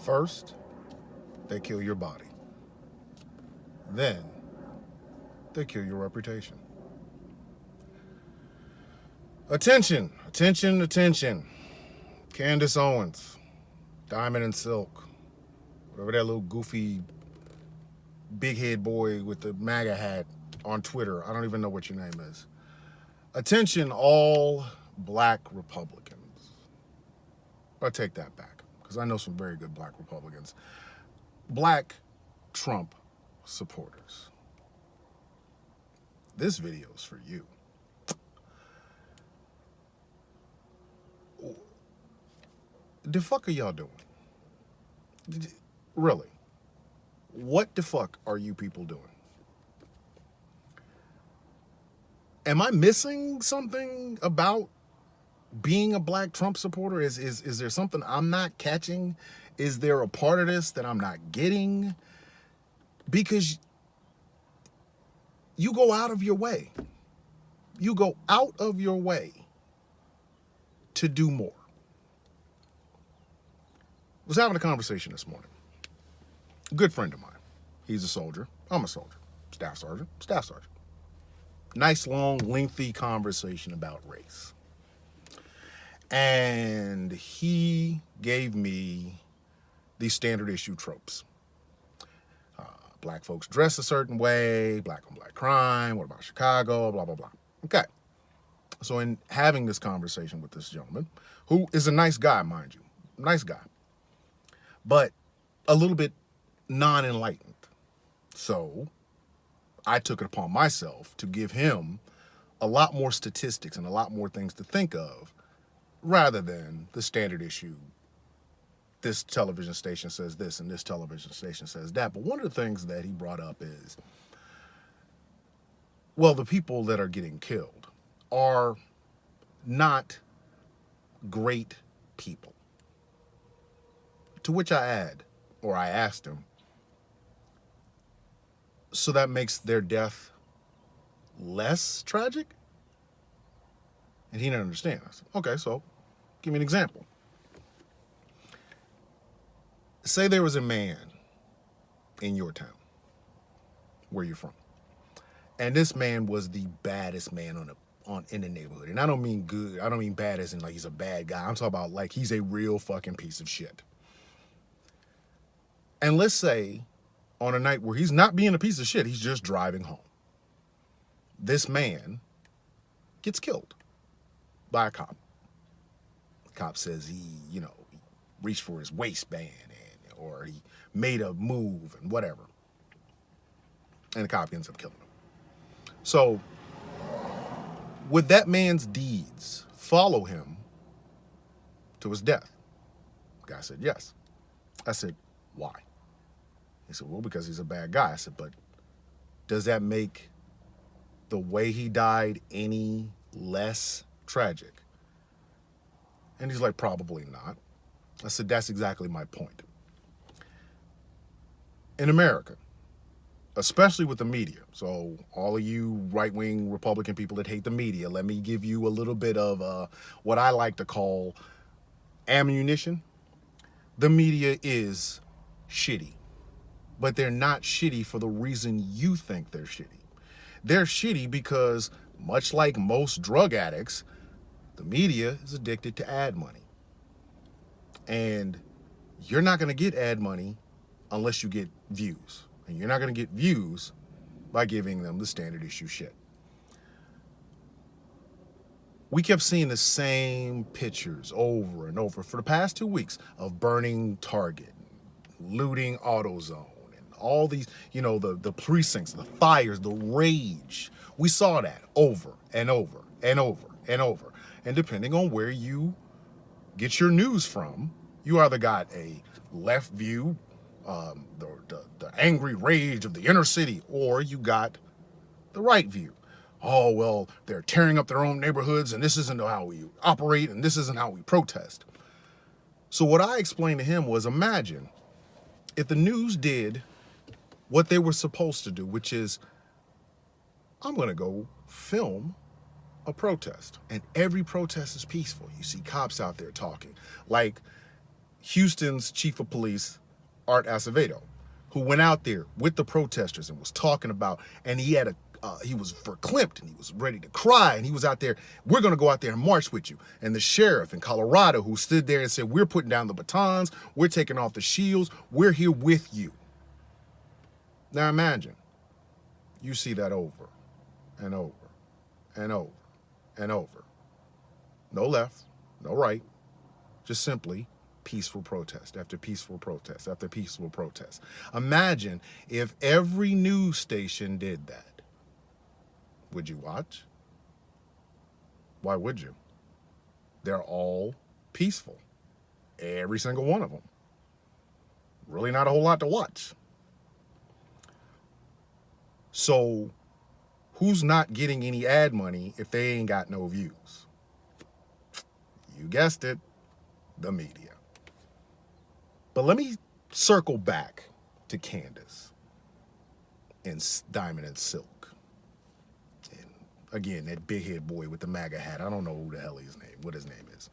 First, they kill your body. Then, they kill your reputation. Attention, attention, attention. Candace Owens, Diamond and Silk, whatever that little goofy big head boy with the MAGA hat on Twitter. I don't even know what your name is. Attention, all black Republicans. I take that back because I know some very good black Republicans. Black Trump supporters. This video is for you. The fuck are y'all doing? Really? What the fuck are you people doing? Am I missing something about being a black Trump supporter? Is there something I'm not catching? Is there a part of this that I'm not getting? Because you go out of your way. You go out of your way to do more. I was having a conversation this morning. A good friend of mine. He's a soldier. I'm a soldier. Staff sergeant. Staff sergeant. Nice, long, lengthy conversation about race. And he gave me these standard issue tropes. Black folks dress a certain way, black on black crime, what about Chicago, blah, blah, blah. Okay. So in having this conversation with this gentleman, who is a nice guy, mind you, nice guy, but a little bit non-enlightened. So I took it upon myself to give him a lot more statistics and a lot more things to think of rather than the standard issue. This television station says this and this television station says that. But one of the things that he brought up is, well, the people that are getting killed are not great people. To which I asked him, so that makes their death less tragic? And he didn't understand. I said, okay, so give me an example. Say there was a man in your town, where you're from, and this man was the baddest man in the neighborhood. And I don't mean good. I don't mean bad as in like he's a bad guy. I'm talking about like he's a real fucking piece of shit. And let's say on a night where he's not being a piece of shit, he's just driving home. This man gets killed by a cop. The cop says he reached for his waistband or he made a move and whatever. And the cop ends up killing him. So would that man's deeds follow him to his death? The guy said, yes. I said, why? He said, well, because he's a bad guy. I said, but does that make the way he died any less tragic? And he's like, probably not. I said, that's exactly my point. In America, especially with the media, so all of you right-wing Republican people that hate the media, let me give you a little bit of what I like to call ammunition. The media is shitty, but they're not shitty for the reason you think they're shitty. They're shitty because, much like most drug addicts, the media is addicted to ad money. And you're not going to get ad money unless you get views. And you're not going to get views by giving them the standard issue shit. We kept seeing the same pictures over and over for the past 2 weeks of burning Target, looting AutoZone, and all these, the precincts, the fires, the rage. We saw that over and over and over and over. And depending on where you get your news from, you either got a left view, the angry rage of the inner city, or you got the right view. Oh, well, they're tearing up their own neighborhoods, and this isn't how we operate, and this isn't how we protest. So what I explained to him was, imagine if the news did what they were supposed to do, which is, I'm going to go film a protest. And every protest is peaceful. You see cops out there talking. Like, Houston's chief of police, Art Acevedo, who went out there with the protesters and was talking about, and he was verklempt and he was ready to cry, and he was out there, we're going to go out there and march with you. And the sheriff in Colorado who stood there and said, we're putting down the batons, we're taking off the shields, we're here with you. Now imagine, you see that over and over and over and over. No left, no right, just simply peaceful protest after peaceful protest after peaceful protest. Imagine if every news station did that. Would you watch? Why would you? They're all peaceful. Every single one of them. Really not a whole lot to watch. So who's not getting any ad money if they ain't got no views? You guessed it, the media. But let me circle back to Candace and Diamond and Silk. And again, that big head boy with the MAGA hat. I don't know who the hell what his name is.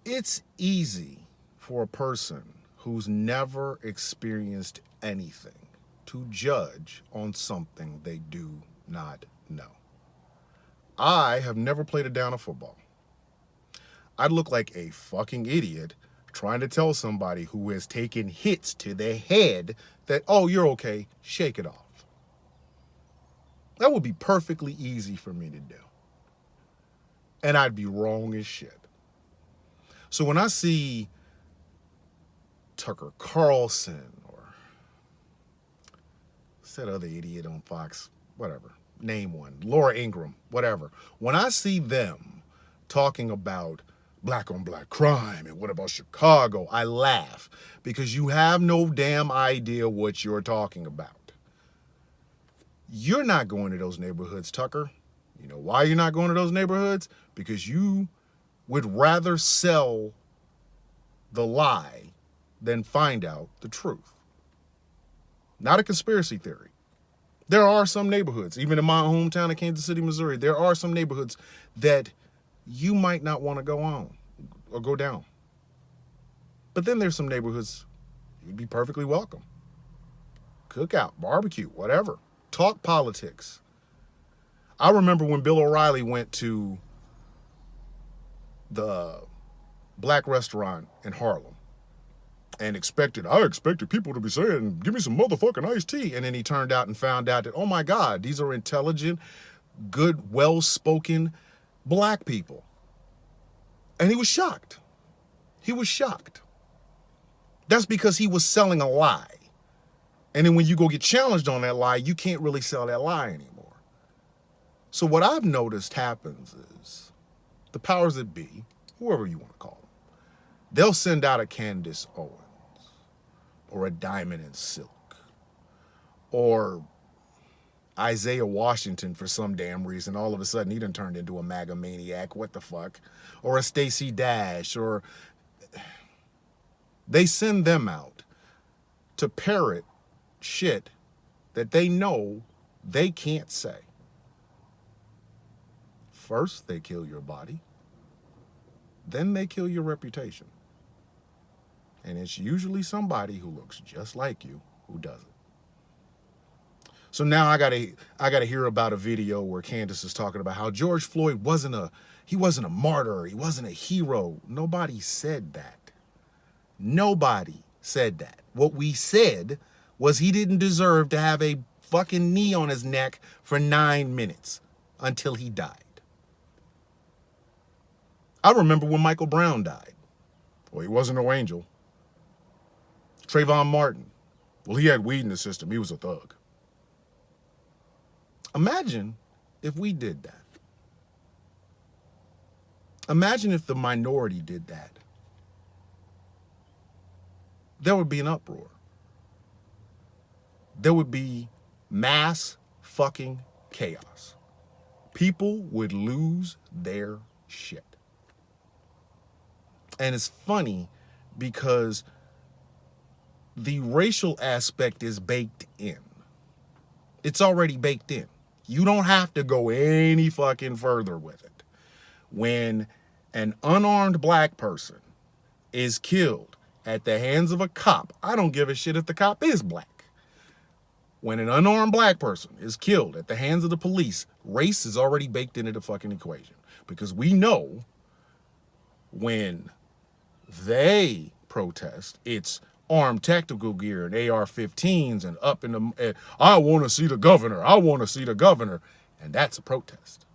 It's easy for a person who's never experienced anything to judge on something they do not know. I have never played a down of football. I'd look like a fucking idiot trying to tell somebody who has taken hits to their head that, oh, you're okay, shake it off. That would be perfectly easy for me to do. And I'd be wrong as shit. So when I see Tucker Carlson or what's that other idiot on Fox, whatever, name one, Laura Ingraham, whatever. When I see them talking about black on black crime and what about Chicago, I laugh because you have no damn idea what you're talking about. You're not going to those neighborhoods, Tucker. You know why you're not going to those neighborhoods? Because you would rather sell the lie than find out the truth. Not a conspiracy theory. There are some neighborhoods, even in my hometown of Kansas City, Missouri, there are some neighborhoods that you might not want to go on or go down. But then there's some neighborhoods you'd be perfectly welcome. Cookout, barbecue, whatever. Talk politics. I remember when Bill O'Reilly went to the black restaurant in Harlem and I expected people to be saying, give me some motherfucking iced tea. And then he turned out and found out that, oh my God, these are intelligent, good, well-spoken black people. And he was shocked. He was shocked. That's because he was selling a lie. And then when you go get challenged on that lie, you can't really sell that lie anymore. So what I've noticed happens is the powers that be, whoever you want to call them, they'll send out a Candace Owens or a Diamond and Silk or Isaiah Washington for some damn reason. All of a sudden, he done turned into a MAGA maniac. What the fuck? Or a Stacey Dash, or they send them out to parrot shit that they know they can't say. First, they kill your body. Then they kill your reputation. And it's usually somebody who looks just like you who does it. So now I gotta hear about a video where Candace is talking about how George Floyd wasn't a martyr, he wasn't a hero. Nobody said that. Nobody said that. What we said was he didn't deserve to have a fucking knee on his neck for 9 minutes until he died. I remember when Michael Brown died. Well, he wasn't no angel. Trayvon Martin. Well, he had weed in the system. He was a thug. Imagine if we did that. Imagine if the minority did that. There would be an uproar. There would be mass fucking chaos. People would lose their shit. And it's funny because the racial aspect is baked in. It's already baked in. You don't have to go any fucking further with it. When an unarmed black person is killed at the hands of a cop, I don't give a shit if the cop is black. When an unarmed black person is killed at the hands of the police, race is already baked into the fucking equation. Because we know when they protest, it's armed tactical gear and AR-15s and up in the, I want to see the governor, I want to see the governor. And that's a protest.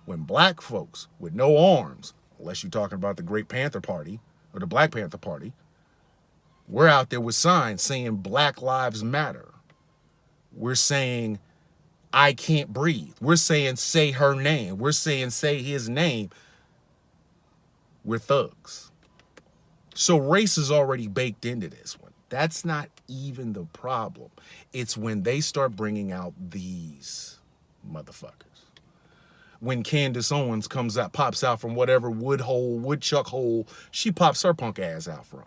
When black folks with no arms, unless you're talking about the Great Panther Party or the Black Panther Party, we're out there with signs saying Black Lives Matter. We're saying, I can't breathe. We're saying, say her name. We're saying, say his name. We're thugs. So race is already baked into this one. That's not even the problem. It's when they start bringing out these motherfuckers. When Candace Owens comes out, pops out from whatever woodchuck hole she pops her punk ass out from.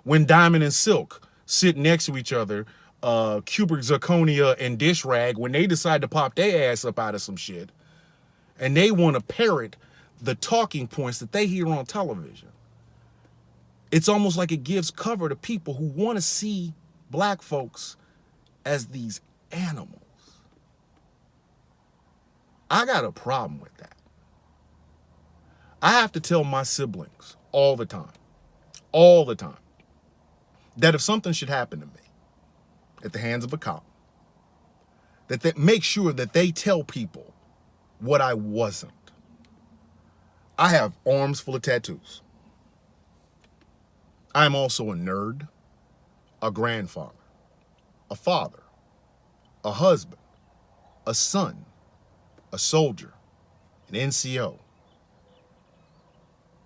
When Diamond and Silk sit next to each other, Cubic Zirconia and Dish Rag, when they decide to pop their ass up out of some shit, and they want to parrot the talking points that they hear on television. It's almost like it gives cover to people who want to see black folks as these animals. I got a problem with that. I have to tell my siblings all the time, that if something should happen to me at the hands of a cop, that they make sure that they tell people what I wasn't. I have arms full of tattoos. I am also a nerd, a grandfather, a father, a husband, a son, a soldier, an NCO,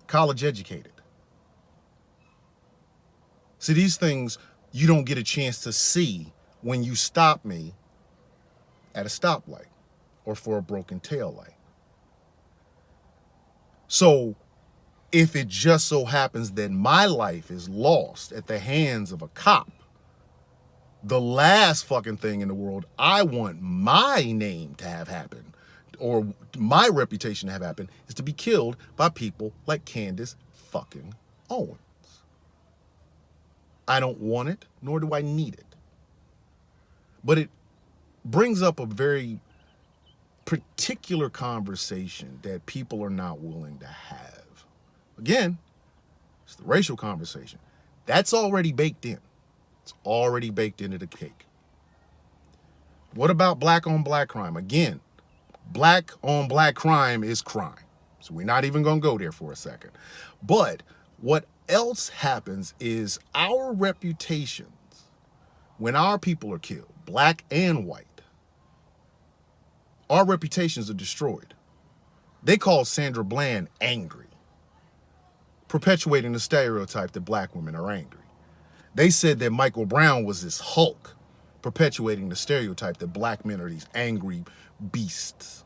college educated. See, these things you don't get a chance to see when you stop me at a stoplight or for a broken tail light. So if it just so happens that my life is lost at the hands of a cop, the last fucking thing in the world I want my name to have happen or my reputation to have happened is to be killed by people like Candace fucking Owens. I don't want it, nor do I need it. But it brings up a very particular conversation that people are not willing to have. Again, it's the racial conversation. That's already baked in. It's already baked into the cake. What about black on black crime? Again, black on black crime is crime. So we're not even going to go there for a second. But what else happens is our reputations, when our people are killed, black and white, our reputations are destroyed. They call Sandra Bland angry, perpetuating the stereotype that black women are angry. They said that Michael Brown was this Hulk, perpetuating the stereotype that black men are these angry beasts.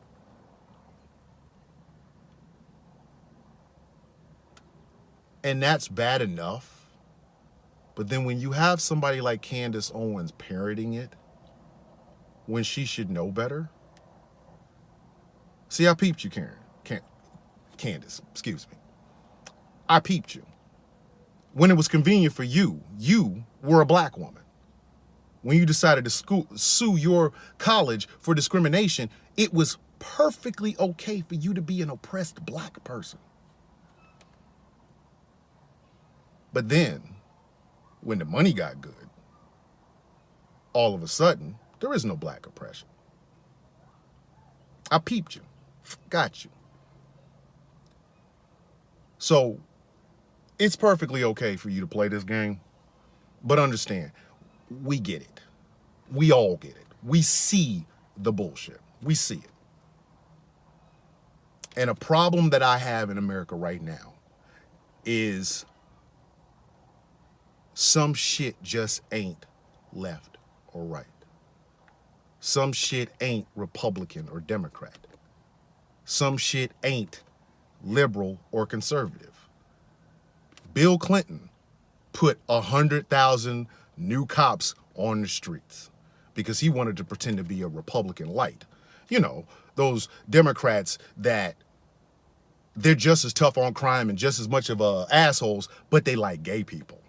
And that's bad enough. But then when you have somebody like Candace Owens parroting it, when she should know better. See, I peeped you, Candace, excuse me. I peeped you. When it was convenient for you, you were a black woman. When you decided to sue your college for discrimination, it was perfectly okay for you to be an oppressed black person. But then, when the money got good, all of a sudden, there is no black oppression. I peeped you. Got you. So, it's perfectly okay for you to play this game, but understand, we get it. We all get it. We see the bullshit. We see it. And a problem that I have in America right now is some shit just ain't left or right. Some shit ain't Republican or Democrat. Some shit ain't liberal or conservative. Bill Clinton put 100,000 new cops on the streets because he wanted to pretend to be a Republican light. You know, those Democrats that they're just as tough on crime and just as much of assholes, but they like gay people.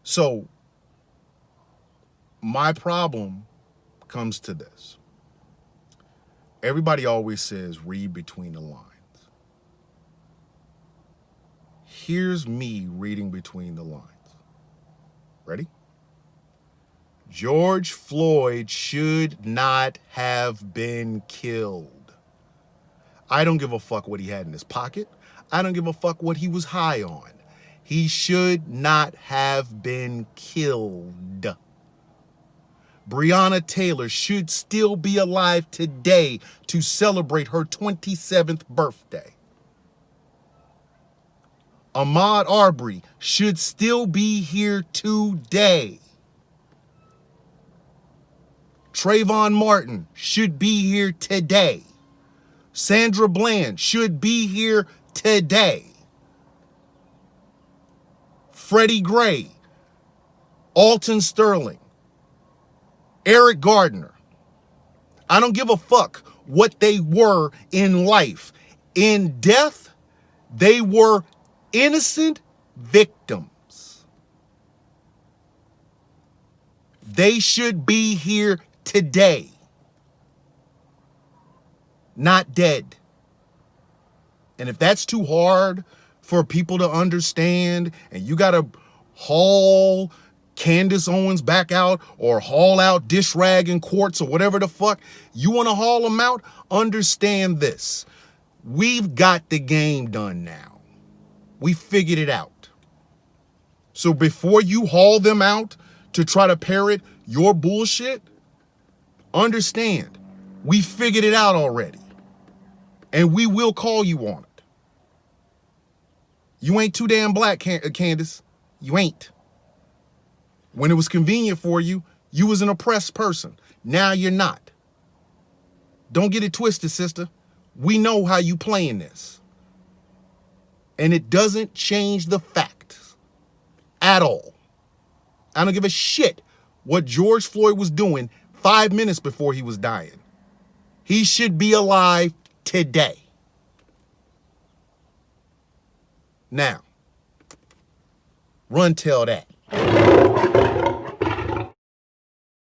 So my problem comes to this. Everybody always says read between the lines. Here's me reading between the lines. Ready? George Floyd should not have been killed. I don't give a fuck what he had in his pocket. I don't give a fuck what he was high on. He should not have been killed. Breonna Taylor should still be alive today to celebrate her 27th birthday. Ahmaud Arbery should still be here today. Trayvon Martin should be here today. Sandra Bland should be here today. Freddie Gray, Alton Sterling, Eric Gardner. I don't give a fuck what they were in life. In death, they were innocent victims. They should be here today, not dead. And if that's too hard for people to understand, and you gotta haul Candace Owens back out or haul out Dish Rag and Quartz or whatever the fuck you want to haul them out, understand this. We've got the game done now. We figured it out. So before you haul them out to try to parrot your bullshit, understand, we figured it out already. And we will call you on it. You ain't too damn black, Candace. You ain't. When it was convenient for you, you was an oppressed person. Now you're not. Don't get it twisted, sister. We know how you playing this. And it doesn't change the facts at all. I don't give a shit what George Floyd was doing 5 minutes before he was dying. He should be alive today. Now, run tell that.